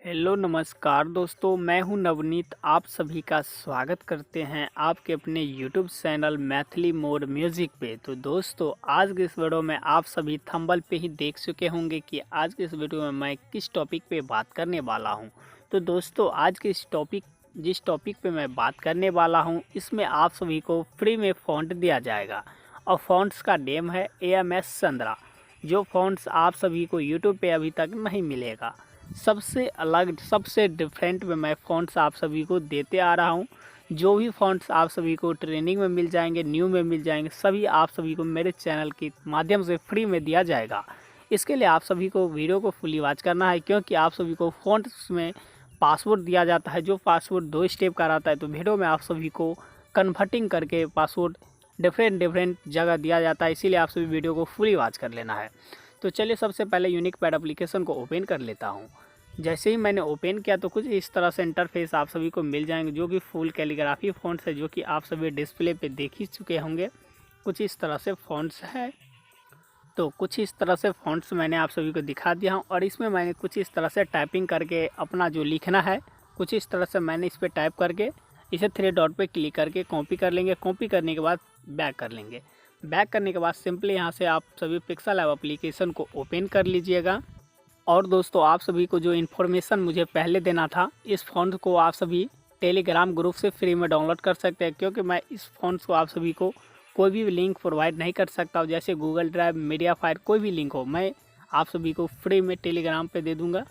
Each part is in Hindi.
हेलो नमस्कार दोस्तों, मैं हूं नवनीत। आप सभी का स्वागत करते हैं आपके अपने YouTube channel Maithili mode music पे। तो दोस्तों, आज के इस वीडियो में आप सभी थंबल पे ही देख चुके होंगे कि आज के इस वीडियो में मैं किस टॉपिक पे बात करने वाला हूं। तो दोस्तों, आज के जिस टॉपिक पे मैं बात करने वाला हूं, इसमें आप सभी को फ्री में फ़ॉन्ट दिया जाएगा और फ़ॉन्ट्स का नेम है AMS चंद्रा। जो फ़ॉन्ट्स आप सभी को यूट्यूब पे अभी तक नहीं मिलेगा। सबसे अलग, सबसे डिफरेंट में मैं फ़ॉन्ट्स आप सभी को देते आ रहा हूँ। जो भी फ़ॉन्ट्स आप सभी को ट्रेनिंग में मिल जाएंगे, न्यू में मिल जाएंगे, सभी आप सभी को मेरे चैनल के माध्यम से फ्री में दिया जाएगा। इसके लिए आप सभी को वीडियो को फुली वॉच करना है, क्योंकि आप सभी को फ़ॉन्ट्स में पासवर्ड दिया जाता है। जो पासवर्ड 2 स्टेप का रहता है, तो वीडियो में आप सभी को कन्वर्टिंग करके पासवर्ड डिफरेंट डिफरेंट जगह दिया जाता है। इसीलिए आप सभी वीडियो को फुली वॉच कर लेना है। तो चलिए, सबसे पहले यूनिक पैड एप्लीकेशन को ओपन कर लेता हूँ। जैसे ही मैंने ओपन किया तो कुछ इस तरह से इंटरफेस आप सभी को मिल जाएंगे, जो कि फुल कैलीग्राफी फ़ॉन्ट्स है, जो कि आप सभी डिस्प्ले पे देख ही चुके होंगे। कुछ इस तरह से फ़ॉन्ट्स है। तो कुछ इस तरह से फ़ॉन्ट्स मैंने आप सभी को दिखा दिया हूँ, और इसमें मैंने कुछ इस तरह से टाइपिंग करके अपना जो लिखना है, कुछ इस तरह से मैंने इस पर टाइप करके इसे 3 डॉट पे क्लिक करके कॉपी कर लेंगे। कॉपी करने के बाद बैक कर लेंगे। बैक करने के बाद सिंपली यहाँ से आप सभी पिक्सल लैब एप्लीकेशन को ओपन कर लीजिएगा। और दोस्तों, आप सभी को जो इन्फॉर्मेशन मुझे पहले देना था, इस फ़ॉन्ट को आप सभी टेलीग्राम ग्रुप से फ्री में डाउनलोड कर सकते हैं, क्योंकि मैं इस फ़ॉन्ट्स को आप सभी को कोई भी लिंक प्रोवाइड नहीं कर सकता हूँ। जैसे गूगल ड्राइव, मीडिया फायर, कोई भी लिंक हो, मैं आप सभी को फ्री में टेलीग्राम पे दे दूँगा।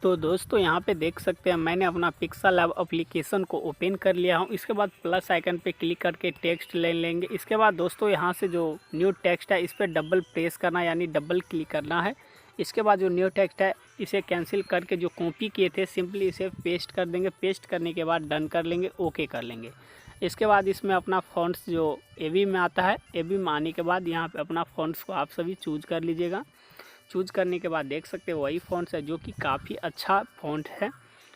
तो दोस्तों, यहाँ पे देख सकते हैं मैंने अपना पिक्सल लैब एप्लीकेशन को ओपन कर लिया हूँ। इसके बाद प्लस आइकन पे क्लिक करके टेक्स्ट ले लेंगे। इसके बाद दोस्तों, यहाँ से जो न्यू टेक्स्ट है, इस पर डबल प्रेस करना, यानी डबल क्लिक करना है। इसके बाद जो न्यू टेक्स्ट है, इसे कैंसिल करके जो कॉपी किए थे, सिंपली इसे पेस्ट कर देंगे। पेस्ट करने के बाद डन कर लेंगे, ओके कर लेंगे। इसके बाद इसमें अपना फ़ॉन्ट्स जो AB में आता है, AB में आने के बाद यहाँ पे अपना फ़ॉन्ट्स को आप सभी चूज कर लीजिएगा। चूज करने के बाद देख सकते हैं वही फ़ॉन्ट्स है, जो कि काफ़ी अच्छा फ़ॉन्ट है,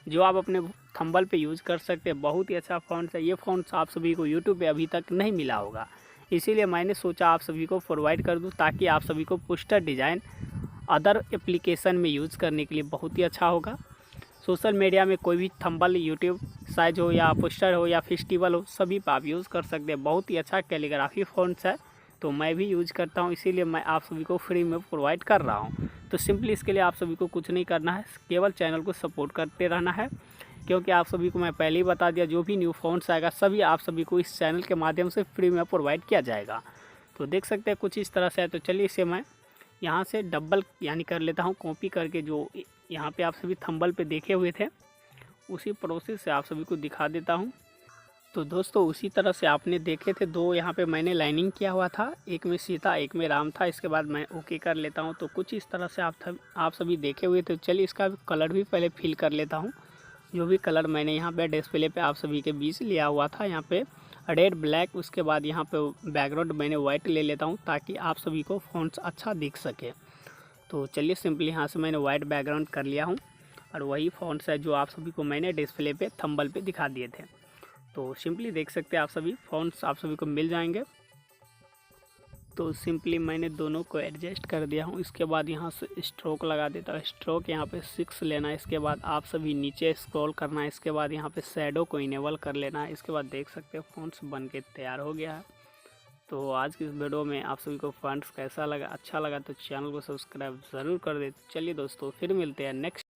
जो आप अपने थंबल पे यूज़ कर सकते हैं। बहुत ही अच्छा फ़ॉन्ट्स है। ये फ़ॉन्ट्स आप सभी को यूट्यूब पे अभी तक नहीं मिला होगा, इसीलिए मैंने सोचा आप सभी को प्रोवाइड कर दूं, ताकि आप सभी को पोस्टर डिज़ाइन अदर एप्लीकेशन में यूज़ करने के लिए बहुत ही अच्छा होगा। सोशल मीडिया में कोई भी थंबल, यूट्यूब साइज हो या पोस्टर हो या फेस्टिवल हो, सभी पे आप यूज़ कर सकते हैं। बहुत ही अच्छा कैलीग्राफी फ़ॉन्ट्स है, तो मैं भी यूज़ करता हूँ, इसीलिए मैं आप सभी को फ्री में प्रोवाइड कर रहा हूँ। तो सिंपली इसके लिए आप सभी को कुछ नहीं करना है, केवल चैनल को सपोर्ट करते रहना है, क्योंकि आप सभी को मैं पहले ही बता दिया, जो भी न्यू फ़ॉन्ट्स आएगा सभी आप सभी को इस चैनल के माध्यम से फ्री में प्रोवाइड किया जाएगा। तो देख सकते हैं कुछ इस तरह से है। तो चलिए, इसे मैं यहाँ से डबल यानी कर लेता हूँ, कॉपी करके जो यहाँ पे आप सभी थंबल पे देखे हुए थे, उसी प्रोसेस से आप सभी को दिखा देता हूँ। तो दोस्तों, उसी तरह से आपने देखे थे, 2 यहाँ पे मैंने लाइनिंग किया हुआ था, एक में सीता, एक में राम था। इसके बाद मैं ओके कर लेता हूँ। तो कुछ इस तरह से आप सभी देखे हुए थे। चलिए, इसका कलर भी पहले फिल कर लेता हूँ। जो भी कलर मैंने यहाँ पे डिस्प्ले पे आप सभी के बीच लिया हुआ था, यहाँ पे रेड, ब्लैक, उसके बाद यहाँ पे बैकग्राउंड मैंने वाइट ले लेता हूँ, ताकि आप सभी को फ़ॉन्ट्स अच्छा दिख सके। तो चलिए, सिंपली यहाँ से मैंने वाइट बैकग्राउंड कर लिया हूँ, और वही फ़ॉन्ट्स है जो आप सभी को मैंने डिस्प्ले पे थंबल पे दिखा दिए थे। तो सिंपली देख सकते हैं आप सभी फ़ॉन्ट्स आप सभी को मिल जाएंगे। तो सिंपली मैंने दोनों को एडजस्ट कर दिया हूँ। इसके बाद यहाँ से स्ट्रोक लगा देता हूँ। स्ट्रोक यहाँ पे 6 लेना है। इसके बाद आप सभी नीचे स्क्रॉल करना है। इसके बाद यहाँ पे शैडो को इनेबल कर लेना है। इसके बाद देख सकते हैं फ़ॉन्ट्स बन के तैयार हो गया है। तो आज की इस वीडियो में आप सभी को फ़ॉन्ट्स कैसा लगा, अच्छा लगा तो चैनल को सब्सक्राइब ज़रूर कर दे। चलिए दोस्तों, फिर मिलते हैं नेक्स्ट